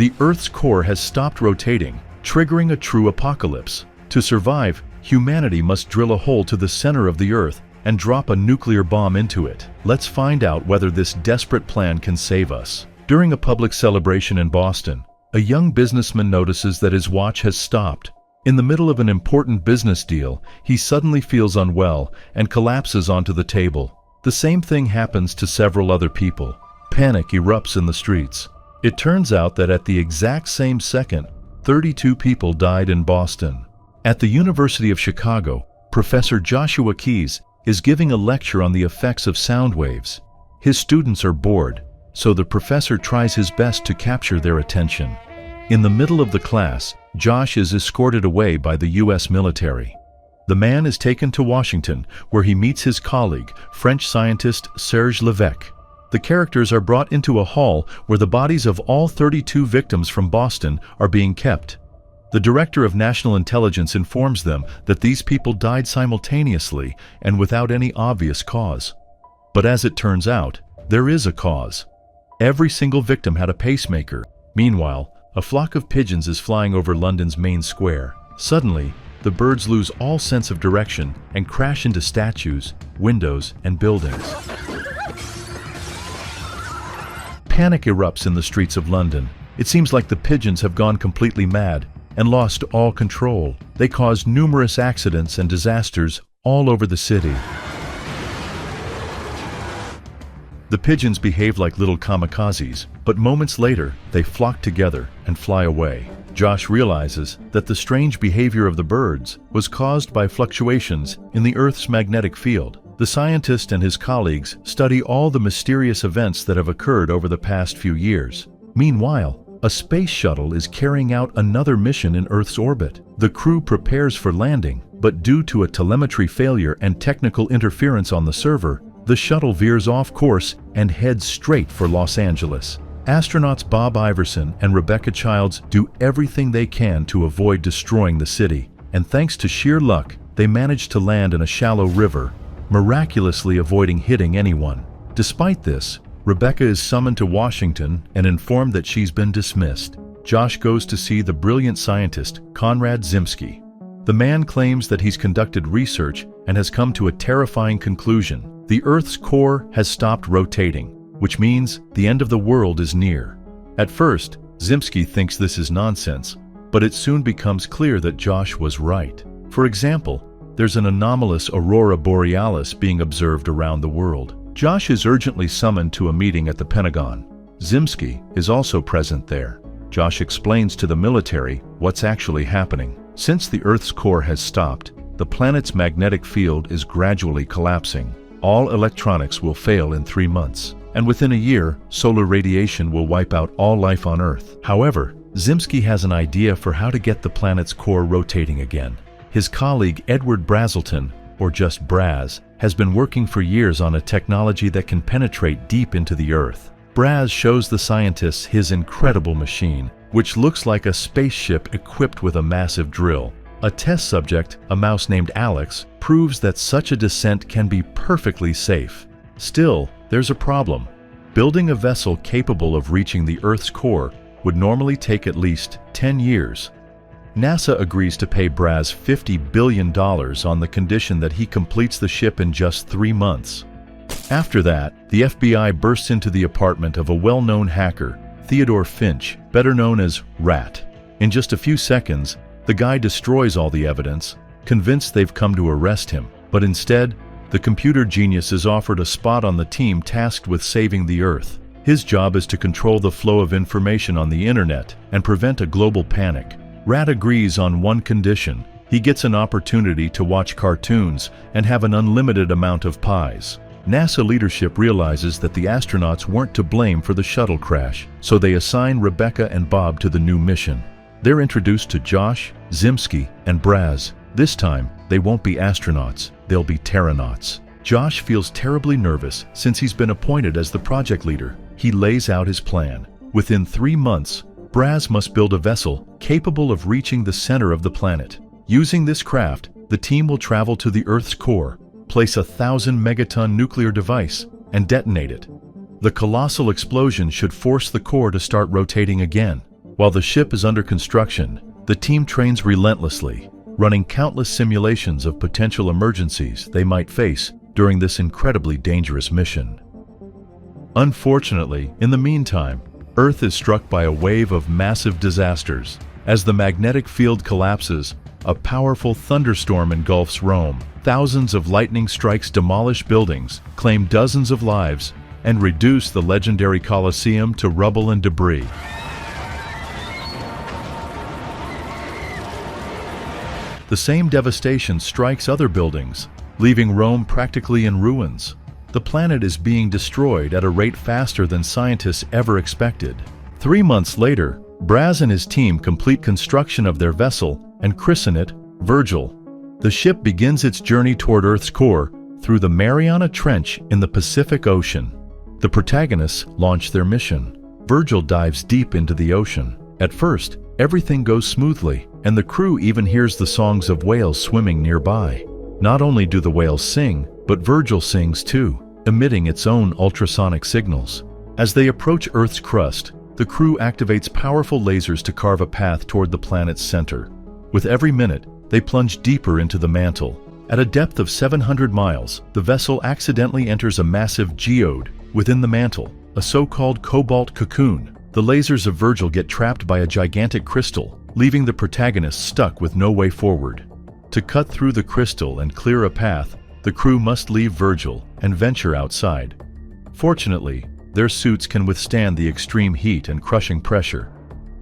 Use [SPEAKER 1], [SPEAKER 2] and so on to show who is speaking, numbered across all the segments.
[SPEAKER 1] The Earth's core has stopped rotating, triggering a true apocalypse. To survive, humanity must drill a hole to the center of the Earth and drop a nuclear bomb into it. Let's find out whether this desperate plan can save us. During a public celebration in Boston, a young businessman notices that his watch has stopped. In the middle of an important business deal, he suddenly feels unwell and collapses onto the table. The same thing happens to several other people. Panic erupts in the streets. It turns out that at the exact same second, 32 people died in Boston. At the University of Chicago, Professor Joshua Keyes is giving a lecture on the effects of sound waves. His students are bored, so the professor tries his best to capture their attention. In the middle of the class, Josh is escorted away by the U.S. military. The man is taken to Washington, where he meets his colleague, French scientist Serge Levesque. The characters are brought into a hall where the bodies of all 32 victims from Boston are being kept. The director of national intelligence informs them that these people died simultaneously and without any obvious cause. But as it turns out, there is a cause. Every single victim had a pacemaker. Meanwhile, a flock of pigeons is flying over London's main square. Suddenly, the birds lose all sense of direction and crash into statues, windows, and buildings. Panic erupts in the streets of London. It seems like the pigeons have gone completely mad and lost all control. They caused numerous accidents and disasters all over the city. The pigeons behave like little kamikazes, but moments later, they flock together and fly away. Josh realizes that the strange behavior of the birds was caused by fluctuations in the Earth's magnetic field. The scientist and his colleagues study all the mysterious events that have occurred over the past few years. Meanwhile, a space shuttle is carrying out another mission in Earth's orbit. The crew prepares for landing, but due to a telemetry failure and technical interference on the server, the shuttle veers off course and heads straight for Los Angeles. Astronauts Bob Iverson and Rebecca Childs do everything they can to avoid destroying the city, and thanks to sheer luck, they manage to land in a shallow river, miraculously avoiding hitting anyone. Despite this, Rebecca is summoned to Washington and informed that she's been dismissed. Josh goes to see the brilliant scientist, Konrad Zimsky. The man claims that he's conducted research and has come to a terrifying conclusion. The Earth's core has stopped rotating, which means the end of the world is near. At first, Zimsky thinks this is nonsense, but it soon becomes clear that Josh was right. For example, there's an anomalous aurora borealis being observed around the world. Josh is urgently summoned to a meeting at the Pentagon. Zimsky is also present there. Josh explains to the military what's actually happening. Since the Earth's core has stopped, the planet's magnetic field is gradually collapsing. All electronics will fail in 3 months, and within a year, solar radiation will wipe out all life on Earth. However, Zimsky has an idea for how to get the planet's core rotating again. His colleague Edward Brazelton, or just Braz, has been working for years on a technology that can penetrate deep into the Earth. Braz shows the scientists his incredible machine, which looks like a spaceship equipped with a massive drill. A test subject, a mouse named Alex, proves that such a descent can be perfectly safe. Still, there's a problem. Building a vessel capable of reaching the Earth's core would normally take at least 10 years. NASA agrees to pay Braz $50 billion on the condition that he completes the ship in just 3 months. After that, the FBI bursts into the apartment of a well-known hacker, Theodore Finch, better known as Rat. In just a few seconds, the guy destroys all the evidence, convinced they've come to arrest him. But instead, the computer genius is offered a spot on the team tasked with saving the Earth. His job is to control the flow of information on the internet and prevent a global panic. Rat agrees on one condition. He gets an opportunity to watch cartoons and have an unlimited amount of pies. NASA leadership realizes that the astronauts weren't to blame for the shuttle crash, so they assign Rebecca and Bob to the new mission. They're introduced to Josh, Zimsky, and Braz. This time, they won't be astronauts, they'll be terranauts. Josh feels terribly nervous since he's been appointed as the project leader. He lays out his plan. Within 3 months, Braz must build a vessel capable of reaching the center of the planet. Using this craft, the team will travel to the Earth's core, place a 1,000-megaton nuclear device, and detonate it. The colossal explosion should force the core to start rotating again. While the ship is under construction, the team trains relentlessly, running countless simulations of potential emergencies they might face during this incredibly dangerous mission. Unfortunately, in the meantime, Earth is struck by a wave of massive disasters. As the magnetic field collapses, a powerful thunderstorm engulfs Rome. Thousands of lightning strikes demolish buildings, claim dozens of lives, and reduce the legendary Colosseum to rubble and debris. The same devastation strikes other buildings, leaving Rome practically in ruins. The planet is being destroyed at a rate faster than scientists ever expected. 3 months later, Braz and his team complete construction of their vessel and christen it Virgil. The ship begins its journey toward Earth's core through the Mariana Trench in the Pacific Ocean. The protagonists launch their mission. Virgil dives deep into the ocean. At first, everything goes smoothly, and the crew even hears the songs of whales swimming nearby. Not only do the whales sing, but Virgil sings too, emitting its own ultrasonic signals. As they approach Earth's crust, the crew activates powerful lasers to carve a path toward the planet's center. With every minute, they plunge deeper into the mantle. At a depth of 700 miles, the vessel accidentally enters a massive geode within the mantle, a so-called cobalt cocoon. The lasers of Virgil get trapped by a gigantic crystal, leaving the protagonists stuck with no way forward. To cut through the crystal and clear a path, the crew must leave Virgil and venture outside. Fortunately, their suits can withstand the extreme heat and crushing pressure.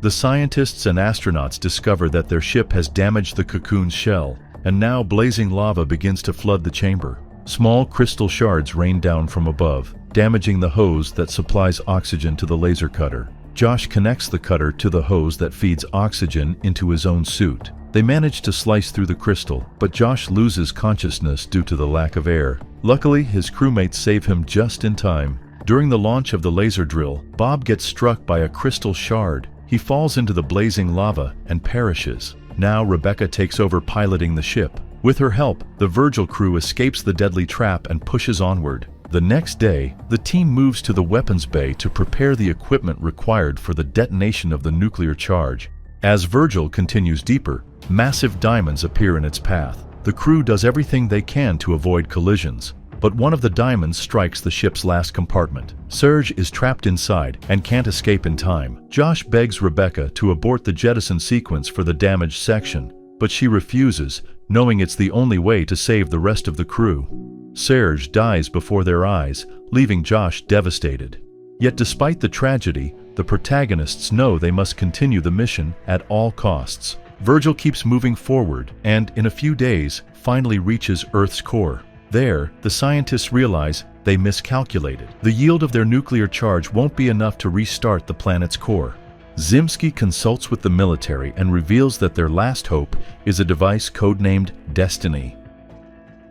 [SPEAKER 1] The scientists and astronauts discover that their ship has damaged the cocoon's shell, and now blazing lava begins to flood the chamber. Small crystal shards rain down from above, damaging the hose that supplies oxygen to the laser cutter. Josh connects the cutter to the hose that feeds oxygen into his own suit. They manage to slice through the crystal, but Josh loses consciousness due to the lack of air. Luckily, his crewmates save him just in time. During the launch of the laser drill, Bob gets struck by a crystal shard. He falls into the blazing lava and perishes. Now Rebecca takes over piloting the ship. With her help, the Virgil crew escapes the deadly trap and pushes onward. The next day, the team moves to the weapons bay to prepare the equipment required for the detonation of the nuclear charge. As Virgil continues deeper, massive diamonds appear in its path. The crew does everything they can to avoid collisions, but one of the diamonds strikes the ship's last compartment. Serge is trapped inside and can't escape in time. Josh begs Rebecca to abort the jettison sequence for the damaged section, but she refuses, knowing it's the only way to save the rest of the crew. Serge dies before their eyes, leaving Josh devastated. Yet despite the tragedy, the protagonists know they must continue the mission at all costs. Virgil keeps moving forward and, in a few days, finally reaches Earth's core. There, the scientists realize they miscalculated. The yield of their nuclear charge won't be enough to restart the planet's core. Zimski consults with the military and reveals that their last hope is a device codenamed Destiny.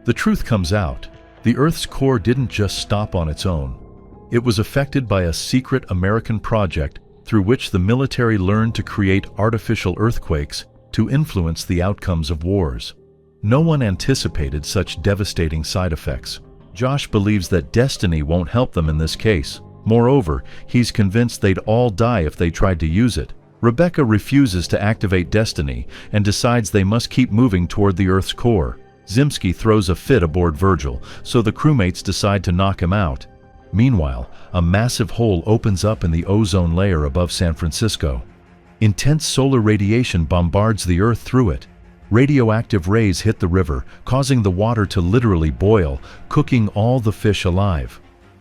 [SPEAKER 1] The truth comes out. The Earth's core didn't just stop on its own. It was affected by a secret American project through which the military learned to create artificial earthquakes to influence the outcomes of wars. No one anticipated such devastating side effects. Josh believes that Destiny won't help them in this case. Moreover, he's convinced they'd all die if they tried to use it. Rebecca refuses to activate Destiny and decides they must keep moving toward the Earth's core. Zimski throws a fit aboard Virgil, so the crewmates decide to knock him out. Meanwhile, a massive hole opens up in the ozone layer above San Francisco. Intense solar radiation bombards the Earth through it. Radioactive rays hit the river, causing the water to literally boil, cooking all the fish alive.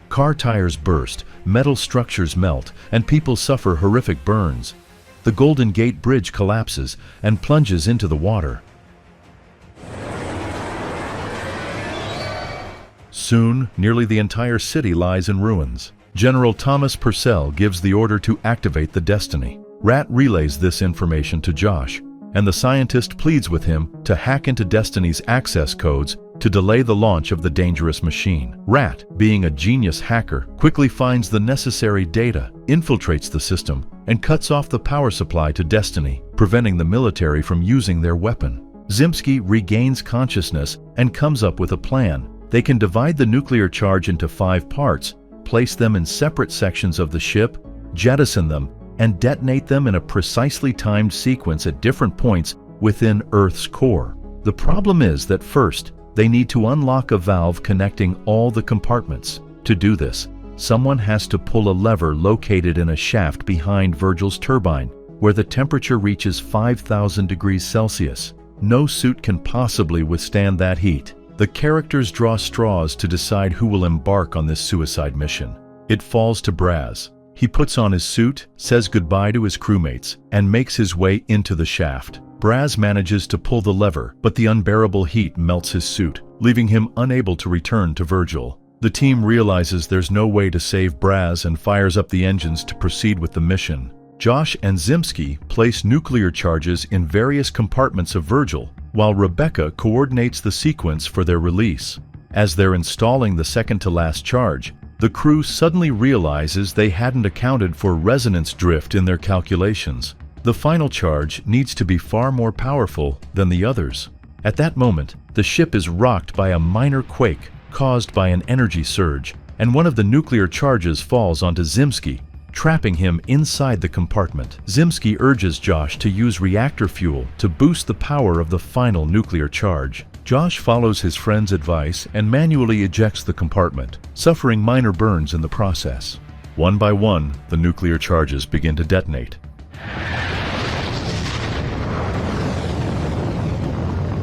[SPEAKER 1] Car tires burst, metal structures melt, and people suffer horrific burns. The Golden Gate Bridge collapses and plunges into the water. Soon, nearly the entire city lies in ruins. General Thomas Purcell gives the order to activate the Destiny. Rat relays this information to Josh, and the scientist pleads with him to hack into Destiny's access codes to delay the launch of the dangerous machine. Rat, being a genius hacker, quickly finds the necessary data, infiltrates the system, and cuts off the power supply to Destiny, preventing the military from using their weapon. Zimski regains consciousness and comes up with a plan. They can divide the nuclear charge into 5 parts, place them in separate sections of the ship, jettison them, and detonate them in a precisely timed sequence at different points within Earth's core. The problem is that first, they need to unlock a valve connecting all the compartments. To do this, someone has to pull a lever located in a shaft behind Virgil's turbine, where the temperature reaches 5,000 degrees Celsius. No suit can possibly withstand that heat. The characters draw straws to decide who will embark on this suicide mission. It falls to Braz. He puts on his suit, says goodbye to his crewmates, and makes his way into the shaft. Braz manages to pull the lever, but the unbearable heat melts his suit, leaving him unable to return to Virgil. The team realizes there's no way to save Braz and fires up the engines to proceed with the mission. Josh and Zimski place nuclear charges in various compartments of Virgil, while Rebecca coordinates the sequence for their release. As they're installing the second-to-last charge, the crew suddenly realizes they hadn't accounted for resonance drift in their calculations. The final charge needs to be far more powerful than the others. At that moment, the ship is rocked by a minor quake caused by an energy surge, and one of the nuclear charges falls onto Zimski, trapping him inside the compartment. Zimski urges Josh to use reactor fuel to boost the power of the final nuclear charge. Josh follows his friend's advice and manually ejects the compartment, suffering minor burns in the process. One by one, the nuclear charges begin to detonate.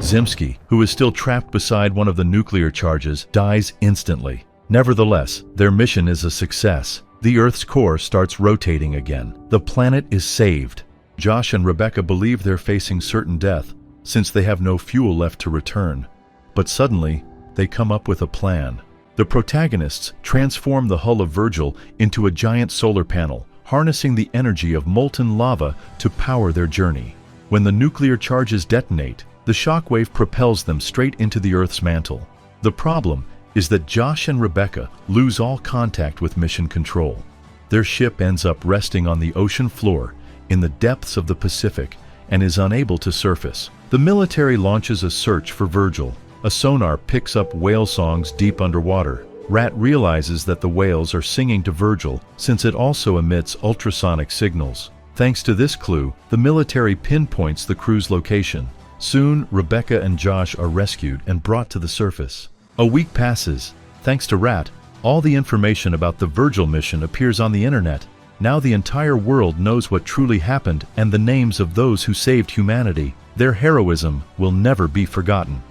[SPEAKER 1] Zimski, who is still trapped beside one of the nuclear charges, dies instantly. Nevertheless, their mission is a success. The Earth's core starts rotating again. The planet is saved. Josh and Rebecca believe they're facing certain death, since they have no fuel left to return. But suddenly, they come up with a plan. The protagonists transform the hull of Virgil into a giant solar panel, harnessing the energy of molten lava to power their journey. When the nuclear charges detonate, the shockwave propels them straight into the Earth's mantle. The problem is that Josh and Rebecca lose all contact with mission control. Their ship ends up resting on the ocean floor in the depths of the Pacific and is unable to surface. The military launches a search for Virgil. A sonar picks up whale songs deep underwater. Rat realizes that the whales are singing to Virgil since it also emits ultrasonic signals. Thanks to this clue, the military pinpoints the crew's location. Soon, Rebecca and Josh are rescued and brought to the surface. A week passes. Thanks to Rat, all the information about the Virgil mission appears on the internet. Now the entire world knows what truly happened and the names of those who saved humanity. Their heroism will never be forgotten.